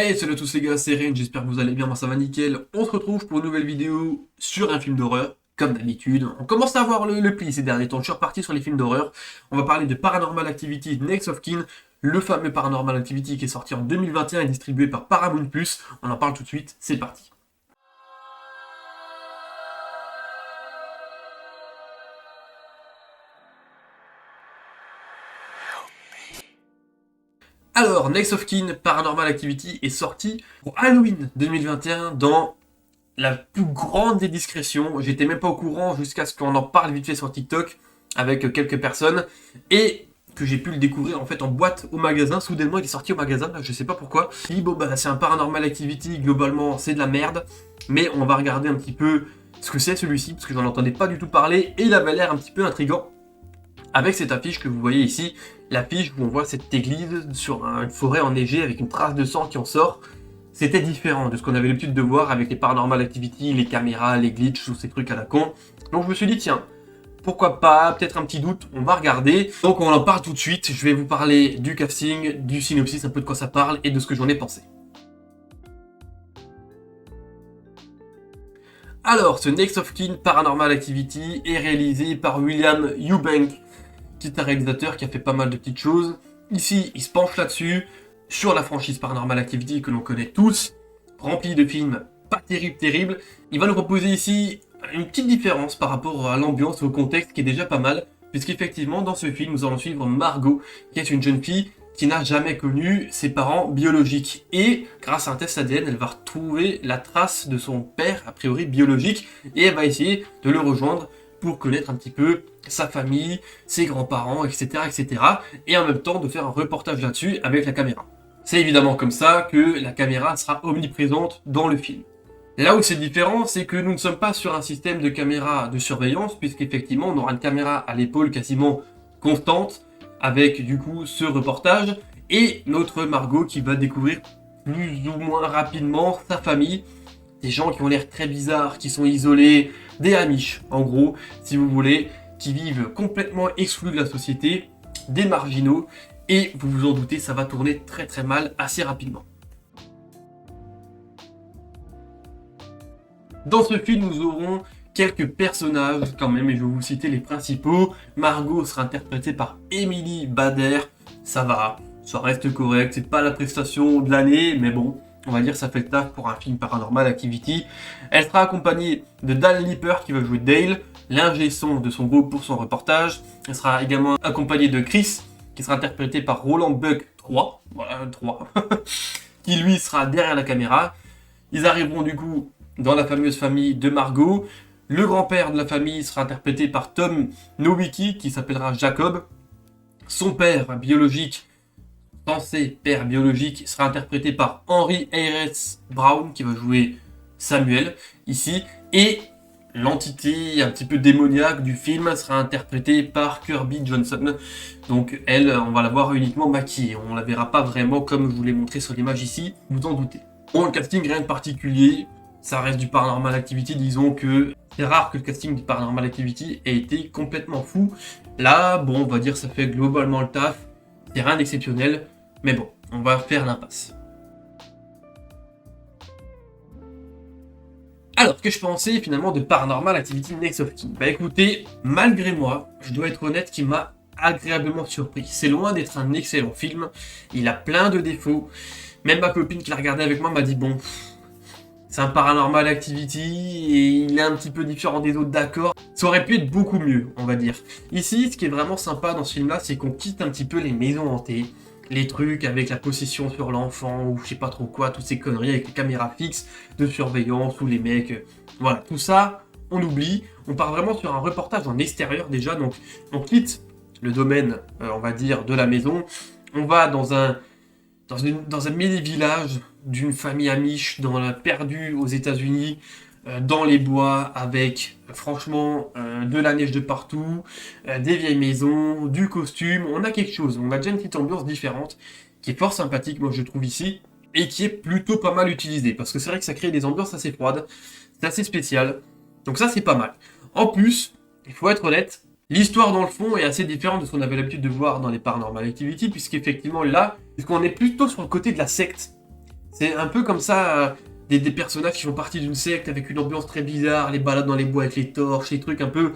Hey, salut à tous les gars, c'est Ren, j'espère que vous allez bien, moi ça va nickel. On se retrouve pour une nouvelle vidéo sur un film d'horreur, comme d'habitude. On commence à avoir le pli ces derniers temps, je suis reparti sur les films d'horreur. On va parler de Paranormal Activity Next of Kin, le fameux Paranormal Activity qui est sorti en 2021 et distribué par Paramount+. On en parle tout de suite, c'est parti. Alors, Next of Kin Paranormal Activity est sorti pour Halloween 2021 dans la plus grande des discrétions. J'étais même pas au courant jusqu'à ce qu'on en parle vite fait sur TikTok avec quelques personnes et que j'ai pu le découvrir en fait en boîte au magasin. Soudainement, il est sorti au magasin, là, je sais pas pourquoi. Je dis bon bah c'est un Paranormal Activity, globalement c'est de la merde, mais on va regarder un petit peu ce que c'est celui-ci parce que j'en entendais pas du tout parler et il avait l'air un petit peu intriguant. Avec cette affiche que vous voyez ici, l'affiche où on voit cette église sur une forêt enneigée avec une trace de sang qui en sort, c'était différent de ce qu'on avait l'habitude de voir avec les Paranormal Activity, les caméras, les glitches, tous ces trucs à la con. Donc je me suis dit tiens, pourquoi pas, peut-être un petit doute, on va regarder. Donc on en parle tout de suite, je vais vous parler du casting, du synopsis, un peu de quoi ça parle et de ce que j'en ai pensé. Alors, ce Next of Kin Paranormal Activity est réalisé par William Eubank, qui est un réalisateur qui a fait pas mal de petites choses. Ici, il se penche là-dessus, sur la franchise Paranormal Activity que l'on connaît tous, remplie de films pas terribles. Il va nous proposer ici une petite différence par rapport à l'ambiance et au contexte qui est déjà pas mal, puisqu'effectivement, dans ce film, nous allons suivre Margot, qui est une jeune fille qui n'a jamais connu ses parents biologiques. Et grâce à un test ADN, elle va retrouver la trace de son père, a priori biologique, et elle va essayer de le rejoindre pour connaître un petit peu sa famille, ses grands-parents, etc., etc. Et en même temps de faire un reportage là-dessus avec la caméra. C'est évidemment comme ça que la caméra sera omniprésente dans le film. Là où c'est différent, c'est que nous ne sommes pas sur un système de caméra de surveillance, puisqu'effectivement on aura une caméra à l'épaule quasiment constante, avec du coup ce reportage, et notre Margot qui va découvrir plus ou moins rapidement sa famille, des gens qui ont l'air très bizarres, qui sont isolés, des Amish en gros, si vous voulez, qui vivent complètement exclus de la société, des marginaux, et vous vous en doutez, ça va tourner très très mal assez rapidement. Dans ce film, nous aurons quelques personnages quand même, et je vais vous citer les principaux. Margot sera interprétée par Emily Bader, ça va, ça reste correct, c'est pas la prestation de l'année, mais bon, on va dire ça fait le taf pour un film Paranormal Activity. Elle sera accompagnée de Dan Lipper qui va jouer Dale, l'ingé son de son groupe pour son reportage. Elle sera également accompagnée de Chris, qui sera interprété par Roland Buck 3, voilà 3, qui lui sera derrière la caméra. Ils arriveront du coup dans la fameuse famille de Margot. Le grand-père de la famille sera interprété par Tom Nowicki, qui s'appellera Jacob. Son père biologique, censé père biologique, sera interprété par Henry Ayres Brown, qui va jouer Samuel, ici. Et l'entité un petit peu démoniaque du film sera interprétée par Kirby Johnson. Donc elle, on va la voir uniquement maquillée. On la verra pas vraiment comme je vous l'ai montré sur l'image ici, vous en doutez. Bon, le casting, rien de particulier. Ça reste du Paranormal Activity, disons que c'est rare que le casting du Paranormal Activity ait été complètement fou. Là, bon, on va dire ça fait globalement le taf. C'est rien d'exceptionnel, mais bon, on va faire l'impasse. Alors, ce que je pensais finalement de Paranormal Activity Next of Kin. Bah écoutez, malgré moi, je dois être honnête qu'il m'a agréablement surpris. C'est loin d'être un excellent film, il a plein de défauts. Même ma copine qui l'a regardé avec moi m'a dit bon, c'est un Paranormal Activity et il est un petit peu différent des autres, d'accord. Ça aurait pu être beaucoup mieux, on va dire. Ici, ce qui est vraiment sympa dans ce film-là, c'est qu'on quitte un petit peu les maisons hantées, les trucs avec la possession sur l'enfant ou je sais pas trop quoi, toutes ces conneries avec les caméras fixes de surveillance ou les mecs. Voilà, tout ça, on oublie. On part vraiment sur un reportage en extérieur déjà, donc on quitte le domaine, on va dire, de la maison. On va dans un mini-village d'une famille amish perdue aux États-Unis, dans les bois, avec franchement de la neige de partout, des vieilles maisons, du costume. On a quelque chose, on a déjà une petite ambiance différente qui est fort sympathique, moi je trouve ici, et qui est plutôt pas mal utilisée parce que c'est vrai que ça crée des ambiances assez froides, c'est assez spécial, donc ça c'est pas mal. En plus, il faut être honnête, l'histoire dans le fond est assez différente de ce qu'on avait l'habitude de voir dans les Paranormal Activity, puisqu'effectivement là, puisqu'on est plutôt sur le côté de la secte, C'est un peu comme ça, des personnages qui font partie d'une secte avec une ambiance très bizarre, les balades dans les bois avec les torches, les trucs un peu...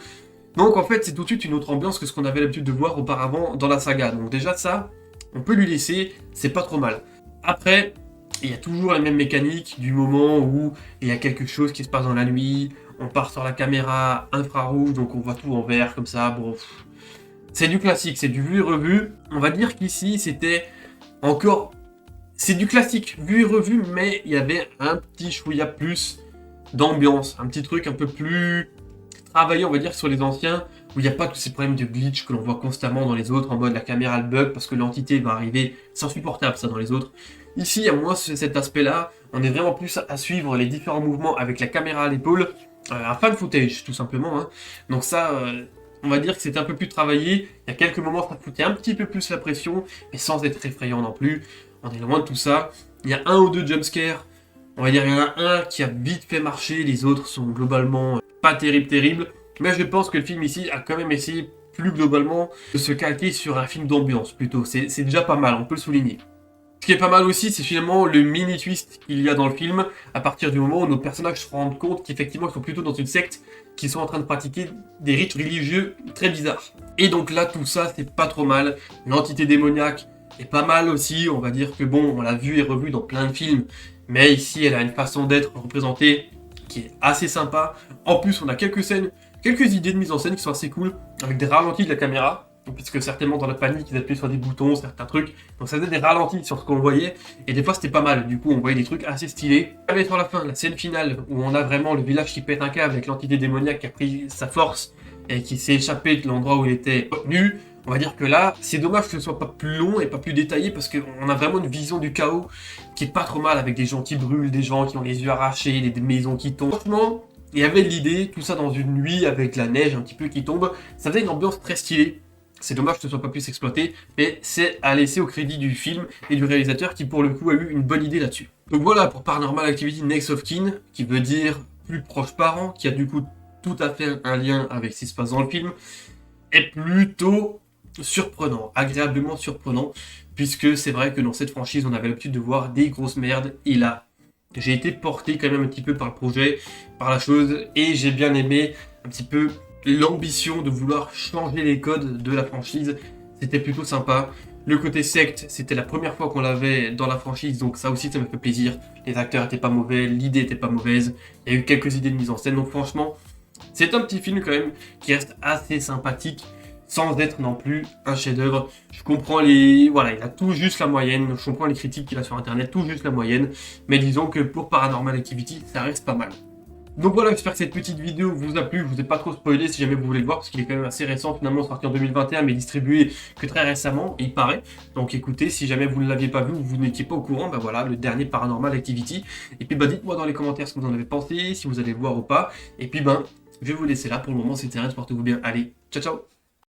Donc en fait, c'est tout de suite une autre ambiance que ce qu'on avait l'habitude de voir auparavant dans la saga. Donc déjà ça, on peut lui laisser, c'est pas trop mal. Après, il y a toujours les mêmes mécaniques du moment où il y a quelque chose qui se passe dans la nuit, on part sur la caméra infrarouge, donc on voit tout en vert comme ça, bon... C'est du classique, c'est du vu et revu. On va dire qu'ici, c'était encore... C'est du classique vu et revu, mais il y avait un petit chouïa plus d'ambiance, un petit truc un peu plus travaillé, on va dire, sur les anciens, où il n'y a pas tous ces problèmes de glitch que l'on voit constamment dans les autres, en mode la caméra elle bug parce que l'entité va arriver, c'est insupportable ça dans les autres. Ici, il y a moins cet aspect-là, on est vraiment plus à suivre les différents mouvements avec la caméra à l'épaule, un fan footage tout simplement, hein. Donc ça, on va dire que c'est un peu plus travaillé, il y a quelques moments ça foutait un petit peu plus la pression, mais sans être effrayant non plus, on est loin de tout ça. Il y a un ou deux jumpscares, on va dire il y en a un qui a vite fait marcher, les autres sont globalement pas terribles, mais je pense que le film ici a quand même essayé plus globalement de se calquer sur un film d'ambiance plutôt, c'est déjà pas mal, on peut le souligner. Ce qui est pas mal aussi, c'est finalement le mini twist qu'il y a dans le film, à partir du moment où nos personnages se rendent compte qu'effectivement ils sont plutôt dans une secte, qui sont en train de pratiquer des rites religieux très bizarres. Et donc là, tout ça, c'est pas trop mal. L'entité démoniaque est pas mal aussi, on va dire que bon, on l'a vu et revu dans plein de films, mais ici, elle a une façon d'être représentée qui est assez sympa. En plus, on a quelques scènes, quelques idées de mise en scène qui sont assez cool, avec des ralentis de la caméra, puisque certainement dans la panique, ils appuyaient sur des boutons, certains trucs, donc ça faisait des ralentis sur ce qu'on voyait, et des fois c'était pas mal, du coup on voyait des trucs assez stylés. Et sur la fin, la scène finale, où on a vraiment le village qui pète un câble avec l'entité démoniaque qui a pris sa force, et qui s'est échappé de l'endroit où il était retenu, on va dire que là, c'est dommage que ce soit pas plus long et pas plus détaillé, parce qu'on a vraiment une vision du chaos qui est pas trop mal, avec des gens qui brûlent, des gens qui ont les yeux arrachés, des maisons qui tombent. Franchement, il y avait l'idée, tout ça dans une nuit, avec la neige un petit peu qui tombe, ça faisait une ambiance très stylée. C'est dommage que ce soit pas plus exploité, mais c'est à laisser au crédit du film et du réalisateur qui pour le coup a eu une bonne idée là-dessus. Donc voilà pour Paranormal Activity Next of Kin, qui veut dire plus proche parent, qui a du coup tout à fait un lien avec ce qui se passe dans le film, est plutôt surprenant, agréablement surprenant, puisque c'est vrai que dans cette franchise on avait l'habitude de voir des grosses merdes, et là j'ai été porté quand même un petit peu par le projet, par la chose, et j'ai bien aimé un petit peu l'ambition de vouloir changer les codes de la franchise, c'était plutôt sympa. Le côté secte, c'était la première fois qu'on l'avait dans la franchise, donc ça aussi ça me fait plaisir. Les acteurs étaient pas mauvais, l'idée était pas mauvaise, il y a eu quelques idées de mise en scène, donc franchement, c'est un petit film quand même qui reste assez sympathique, sans être non plus un chef-d'œuvre. Je comprends les... Voilà, il a tout juste la moyenne, je comprends les critiques qu'il a sur internet, tout juste la moyenne, mais disons que pour Paranormal Activity, ça reste pas mal. Donc voilà, j'espère que cette petite vidéo vous a plu, je vous ai pas trop spoilé si jamais vous voulez le voir, parce qu'il est quand même assez récent, finalement sorti en 2021, mais distribué que très récemment, il paraît. Donc écoutez, si jamais vous ne l'aviez pas vu ou vous n'étiez pas au courant, bah voilà, le dernier Paranormal Activity. Et puis bah dites-moi dans les commentaires ce que vous en avez pensé, si vous allez le voir ou pas. Et puis ben, je vais vous laisser là, pour le moment c'était rien, portez-vous bien, allez, ciao ciao.